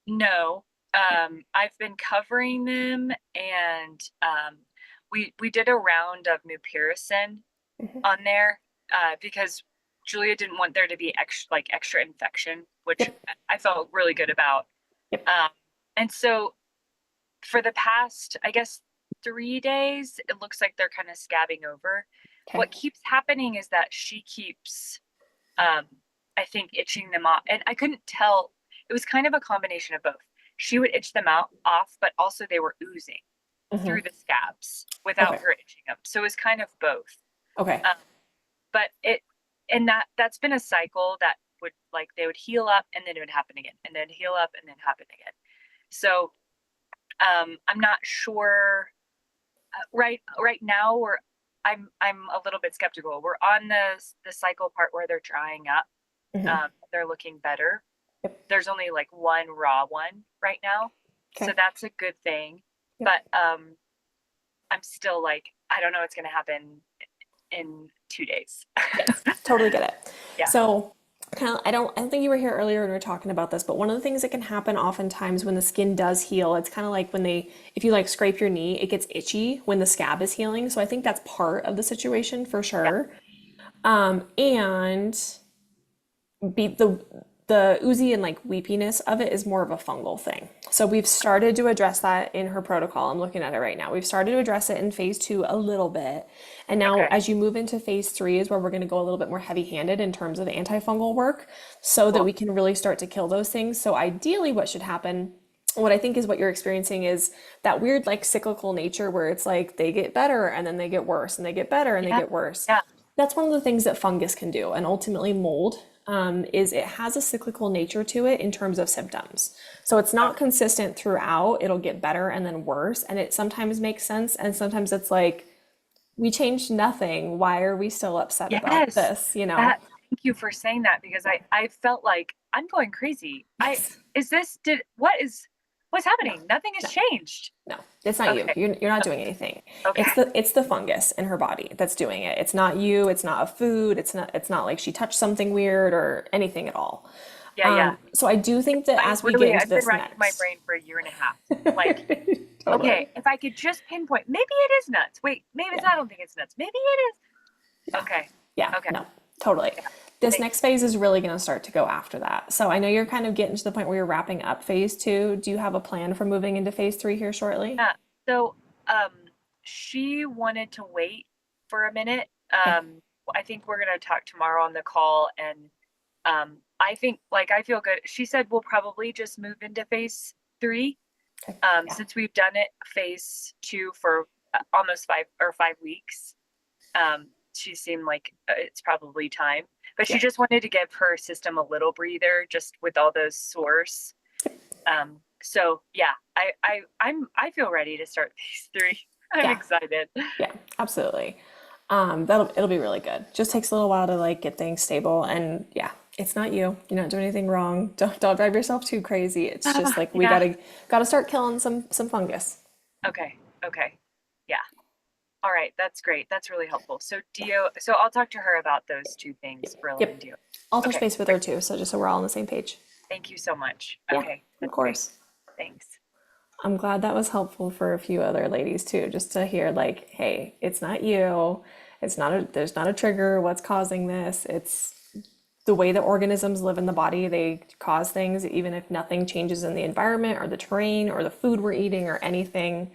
No. I've been covering them, and we did a round of mupirocin on there because Julia didn't want there to be extra infection, which I felt really good about. And so for the past, I guess, 3 days, it looks like they're kind of scabbing over.
Okay.
What keeps happening is that she keeps, I think, itching them off. And I couldn't tell. It was kind of a combination of both. She would itch them out off, but also they were oozing through the scabs without
Okay.
her itching them. So it was kind of both.
Okay.
But that's been a cycle that would, like, they would heal up and then it would happen again, and then heal up and then happen again. So I'm not sure. Right now I'm a little bit skeptical. We're on the cycle part where they're drying up. They're looking better.
Yep.
There's only like one raw one right now, so
Okay.
that's a good thing.
Yep.
But I'm still like, I don't know what's gonna happen in 2 days.
Yes, totally get it.
Yeah.
So kind of, I don't think you were here earlier when we were talking about this, but one of the things that can happen oftentimes when the skin does heal, it's kind of like if you like scrape your knee, it gets itchy when the scab is healing. So I think that's part of the situation for sure. And the oozy and like weepiness of it is more of a fungal thing. So we've started to address that in her protocol. I'm looking at it right now. We've started to address it in phase 2 a little bit. And now as you move into phase 3 is where we're going to go a little bit more heavy-handed in terms of antifungal work so that we can really start to kill those things. So ideally what should happen, what I think is what you're experiencing is that weird like cyclical nature where it's like they get better and then they get worse and they get better and they get worse.
Yeah.
That's one of the things that fungus can do, and ultimately mold. Is it has a cyclical nature to it in terms of symptoms. So it's not consistent throughout. It'll get better and then worse. And it sometimes makes sense. And sometimes it's like, we changed nothing. Why are we still upset about this? You know?
Thank you for saying that, because I felt like I'm going crazy. What's happening? Nothing has changed.
No, it's not you. You're not doing anything.
Okay.
It's the fungus in her body that's doing it. It's not you. It's not a food. It's not like she touched something weird or anything at all.
Yeah.
So I do think that as we get into
I've been
this
racking my
next,
brain for a year and a half. Like,
Totally.
okay, if I could just pinpoint, maybe it is nuts. Wait, maybe it's not. I don't think it's nuts. Maybe it is. Okay.
Yeah.
Okay.
No, totally. This next phase is really going to start to go after that. So I know you're kind of getting to the point where you're wrapping up phase 2. Do you have a plan for moving into phase 3 here shortly?
Yeah. So, she wanted to wait for a minute. I think we're going to talk tomorrow on the call, and I think, like, I feel good. She said we'll probably just move into phase 3. Since we've done it phase 2 for almost 5 weeks. She seemed like it's probably time, but she just wanted to give her system a little breather just with all those sores. So yeah, I feel ready to start phase 3. I'm excited.
Yeah, absolutely. It'll be really good. Just takes a little while to like get things stable, and yeah, it's not you. You're not doing anything wrong. Don't drive yourself too crazy. It's just like we gotta start killing some fungus.
Okay. Yeah. All right, that's great. That's really helpful. So I'll talk to her about those 2 things, Brill and Dio.
I'll touch base with her too, so just so we're all on the same page.
Thank you so much.
Yeah,
Okay.
of course.
Great. Thanks.
I'm glad that was helpful for a few other ladies too, just to hear like, hey, it's not you. There's not a trigger. What's causing this? It's the way that organisms live in the body. They cause things even if nothing changes in the environment or the terrain or the food we're eating or anything.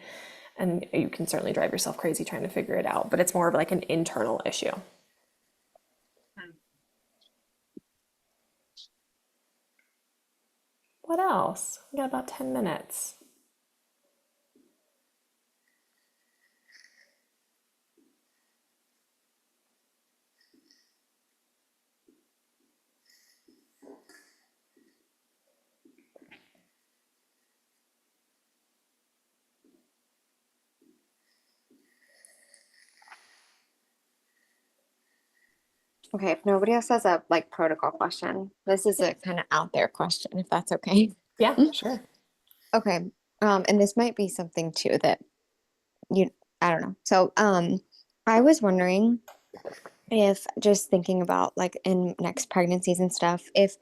And you can certainly drive yourself crazy trying to figure it out, but it's more of like an internal issue. What else? We got about 10 minutes.
Okay, if nobody else has a like protocol question, this is a kind of out there question, if that's okay.
Yeah, sure.
Okay. And this might be something too that I don't know. So, I was wondering if just thinking about like in next pregnancies and stuff, if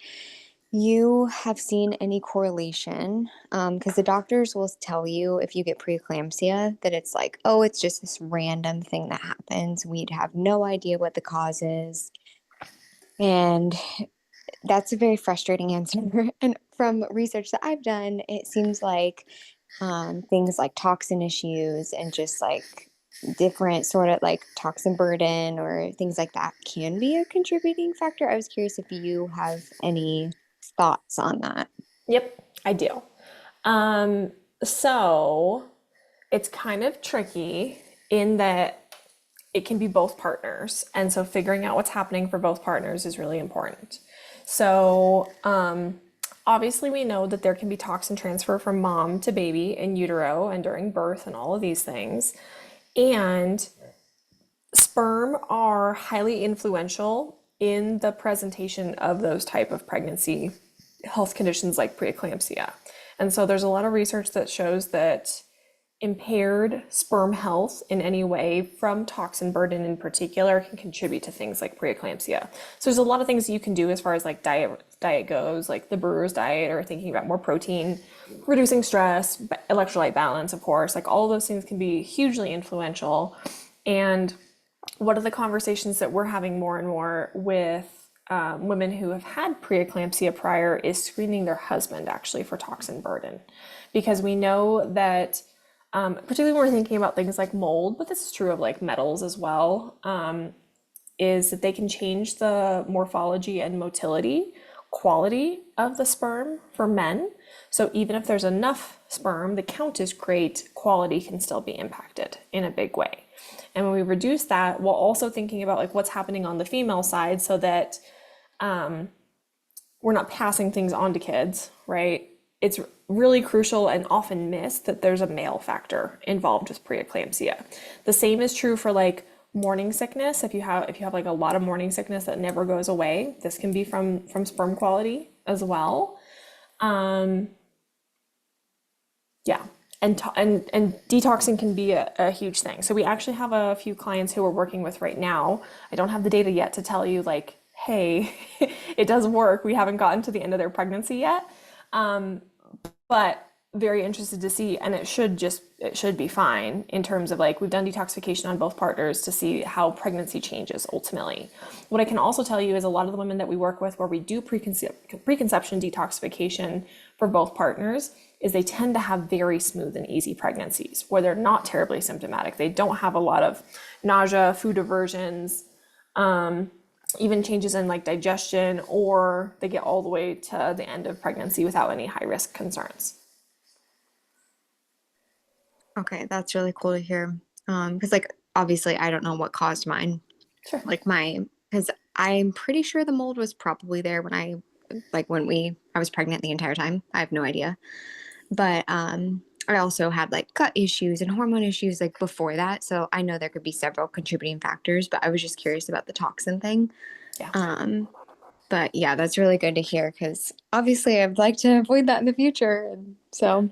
you have seen any correlation, because the doctors will tell you if you get preeclampsia that it's like, oh, it's just this random thing that happens. We'd have no idea what the cause is. And that's a very frustrating answer. And from research that I've done, it seems like things like toxin issues and just like different sort of like toxin burden or things like that can be a contributing factor. I was curious if you have any thoughts on that.
Yep, I do. Um, so it's kind of tricky in that it can be both partners. And so figuring out what's happening for both partners is really important. So, obviously, we know that there can be toxin transfer from mom to baby in utero and during birth and all of these things. And sperm are highly influential in the presentation of those type of pregnancy health conditions like preeclampsia. And so there's a lot of research that shows that impaired sperm health in any way from toxin burden in particular can contribute to things like preeclampsia. So there's a lot of things you can do as far as like diet goes, like the brewer's diet or thinking about more protein, reducing stress, electrolyte balance, of course, like all of those things can be hugely influential. And one of the conversations that we're having more and more with women who have had preeclampsia prior is screening their husband actually for toxin burden. Because we know that, particularly when we're thinking about things like mold, but this is true of like metals as well, is that they can change the morphology and motility quality of the sperm for men. So even if there's enough sperm, the count is great, quality can still be impacted in a big way. And when we reduce that, while also thinking about like what's happening on the female side so that we're not passing things on to kids, right? It's really crucial and often missed that there's a male factor involved with preeclampsia. The same is true for like morning sickness. If you have like a lot of morning sickness that never goes away, this can be from sperm quality as well. Yeah. And detoxing can be a huge thing. So we actually have a few clients who we're working with right now. I don't have the data yet to tell you like, hey, it does work. We haven't gotten to the end of their pregnancy yet. But very interested to see, and it should be fine in terms of like, we've done detoxification on both partners to see how pregnancy changes ultimately. What I can also tell you is a lot of the women that we work with where we do preconception detoxification for both partners is they tend to have very smooth and easy pregnancies where they're not terribly symptomatic. They don't have a lot of nausea, food aversions, even changes in like digestion, or they get all the way to the end of pregnancy without any high risk concerns.
Okay, that's really cool to hear. Because like obviously I don't know what caused mine.
Sure.
Like because I'm pretty sure the mold was probably there when I was pregnant the entire time. I have no idea. But I also had like gut issues and hormone issues like before that. So I know there could be several contributing factors, but I was just curious about the toxin thing.
Yeah.
But yeah, that's really good to hear because obviously I'd like to avoid that in the future. And so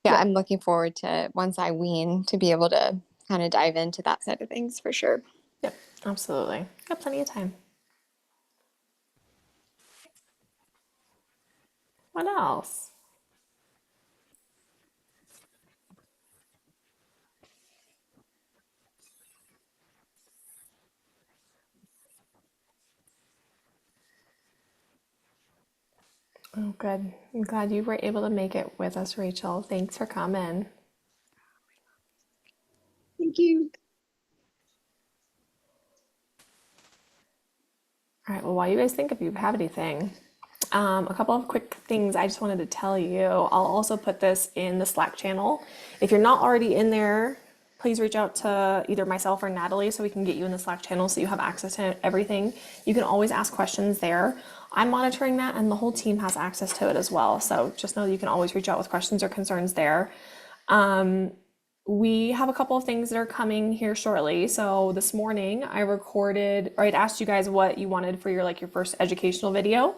yeah, I'm looking forward to once I wean to be able to kind of dive into that side of things for sure.
Yep, absolutely. Got plenty of time. What else? Oh, good. I'm glad you were able to make it with us, Rachel. Thanks for coming.
Thank you.
All right, well, while you guys think if you have anything, a couple of quick things I just wanted to tell you. I'll also put this in the Slack channel. If you're not already in there, please reach out to either myself or Natalie so we can get you in the Slack channel so you have access to everything. You can always ask questions there. I'm monitoring that and the whole team has access to it as well. So just know that you can always reach out with questions or concerns there. We have a couple of things that are coming here shortly. So this morning I recorded, or I'd asked you guys what you wanted for your first educational video.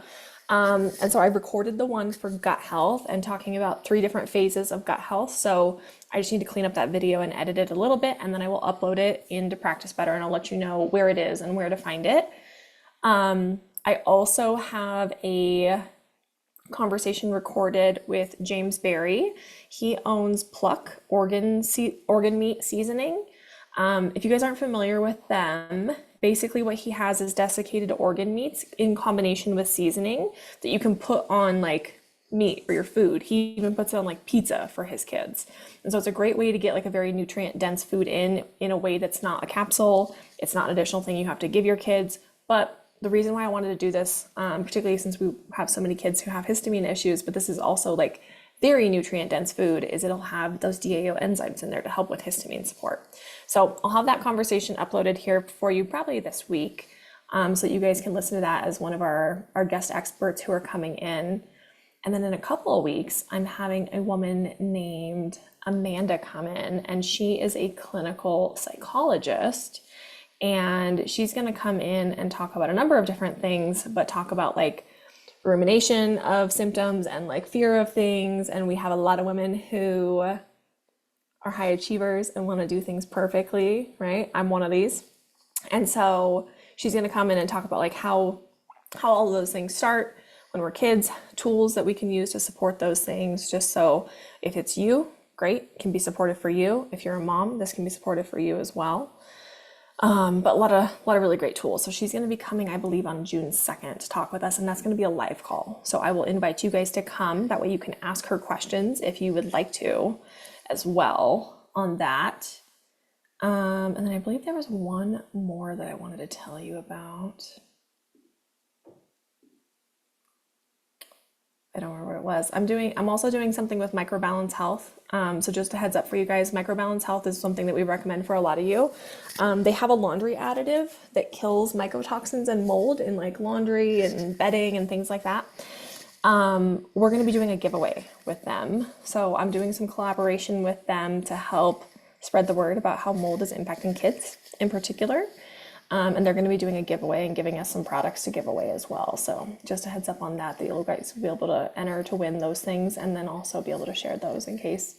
And so I recorded the one for gut health and talking about 3 different phases of gut health. So I just need to clean up that video and edit it a little bit, and then I will upload it into Practice Better and I'll let you know where it is and where to find it. I also have a conversation recorded with James Berry. He owns Pluck organ meat seasoning. If you guys aren't familiar with them, basically what he has is desiccated organ meats in combination with seasoning that you can put on like meat or your food. He even puts it on like pizza for his kids. And so it's a great way to get like a very nutrient dense food in a way that's not a capsule. It's not an additional thing you have to give your kids. But the reason why I wanted to do this, particularly since we have so many kids who have histamine issues, but this is also like very nutrient dense food, is it'll have those DAO enzymes in there to help with histamine support. So I'll have that conversation uploaded here for you probably this week, so that you guys can listen to that as one of our guest experts who are coming in. And then in a couple of weeks, I'm having a woman named Amanda come in, and she is a clinical psychologist. And she's going to come in and talk about a number of different things, but talk about like rumination of symptoms and like fear of things. And we have a lot of women who are high achievers and want to do things perfectly, right? I'm one of these. And so she's going to come in and talk about like how all of those things start when we're kids, tools that we can use to support those things, just so if it's you, great, it can be supportive for you. If you're a mom, this can be supportive for you as well. But a lot of really great tools. So she's going to be coming, I believe, on June 2nd to talk with us, and that's going to be a live call. So I will invite you guys to come. That way you can ask her questions if you would like to as well on that. And then I believe there was one more that I wanted to tell you about. I don't remember what it was. I'm also doing something with Microbalance Health. So just a heads up for you guys, Microbalance Health is something that we recommend for a lot of you. They have a laundry additive that kills mycotoxins and mold in like laundry and bedding and things like that. We're going to be doing a giveaway with them. So I'm doing some collaboration with them to help spread the word about how mold is impacting kids in particular. And they're going to be doing a giveaway and giving us some products to give away as well. So just a heads up on that you guys will be able to enter to win those things, and then also be able to share those in case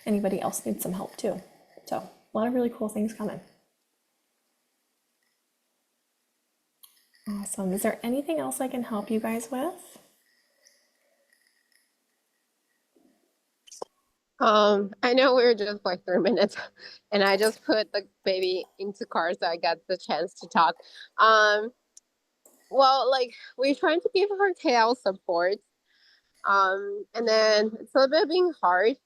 anybody else needs some help too. So a lot of really cool things coming. Awesome. Is there anything else I can help you guys with?
I know we were just like 3 minutes, and I just put the baby into car, so I got the chance to talk. Well, like we're trying to give her KL support, and then it's a little bit being hard.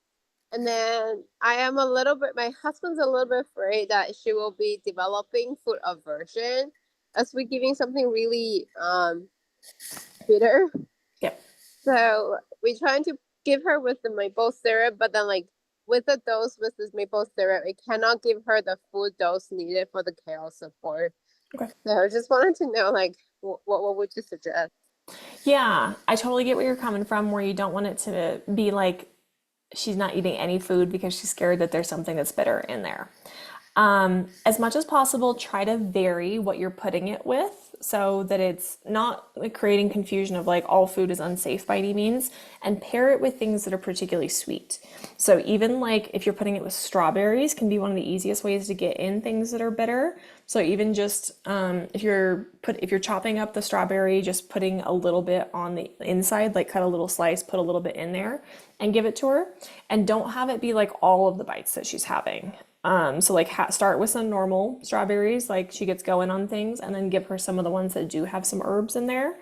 And then my husband's a little bit afraid that she will be developing food aversion as we're giving something really bitter.
Yep.
So we're trying to give her with the maple syrup, but then like with the dose with this maple syrup, it cannot give her the full dose needed for the kale support.
Okay.
So I just wanted to know, like, what would you suggest?
Yeah, I totally get where you're coming from, where you don't want it to be like she's not eating any food because she's scared that there's something that's bitter in there. As much as possible, try to vary what you're putting it with so that it's not like creating confusion of like all food is unsafe by any means, and pair it with things that are particularly sweet. So even like if you're putting it with strawberries can be one of the easiest ways to get in things that are bitter. So even just if you're chopping up the strawberry, just putting a little bit on the inside, like cut a little slice, put a little bit in there and give it to her, and don't have it be like all of the bites that she's having. So like start with some normal strawberries, like she gets going on things, and then give her some of the ones that do have some herbs in there,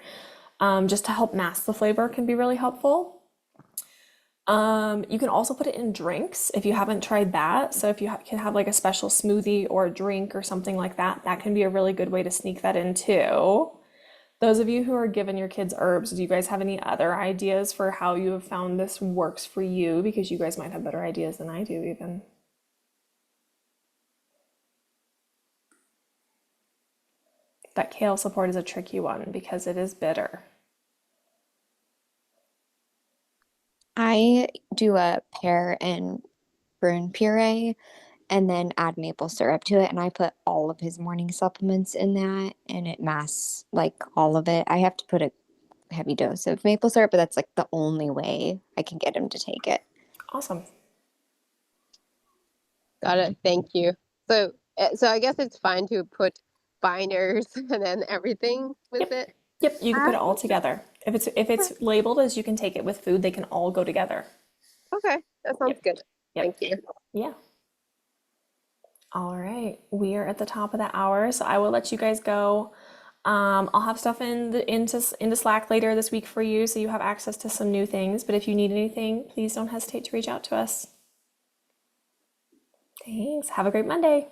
just to help mask the flavor can be really helpful. You can also put it in drinks if you haven't tried that. So if you can have like a special smoothie or a drink or something like that, that can be a really good way to sneak that in too. Those of you who are giving your kids herbs, do you guys have any other ideas for how you have found this works for you? Because you guys might have better ideas than I do even. That kale support is a tricky one because it is bitter.
I do a pear and prune puree and then add maple syrup to it. And I put all of his morning supplements in that, and it masks like all of it. I have to put a heavy dose of maple syrup, but that's like the only way I can get him to take it.
Awesome.
Got it. Thank you. So, so I guess it's fine to put binders and then everything with it.
Yep, you can put it all together. If it's labeled as you can take it with food, they can all go together.
Okay, that sounds good.
Yep.
Thank you.
Yeah. All right, we are at the top of the hour, so I will let you guys go. I'll have stuff into Slack later this week for you, so you have access to some new things. But if you need anything, please don't hesitate to reach out to us. Thanks. Have a great Monday.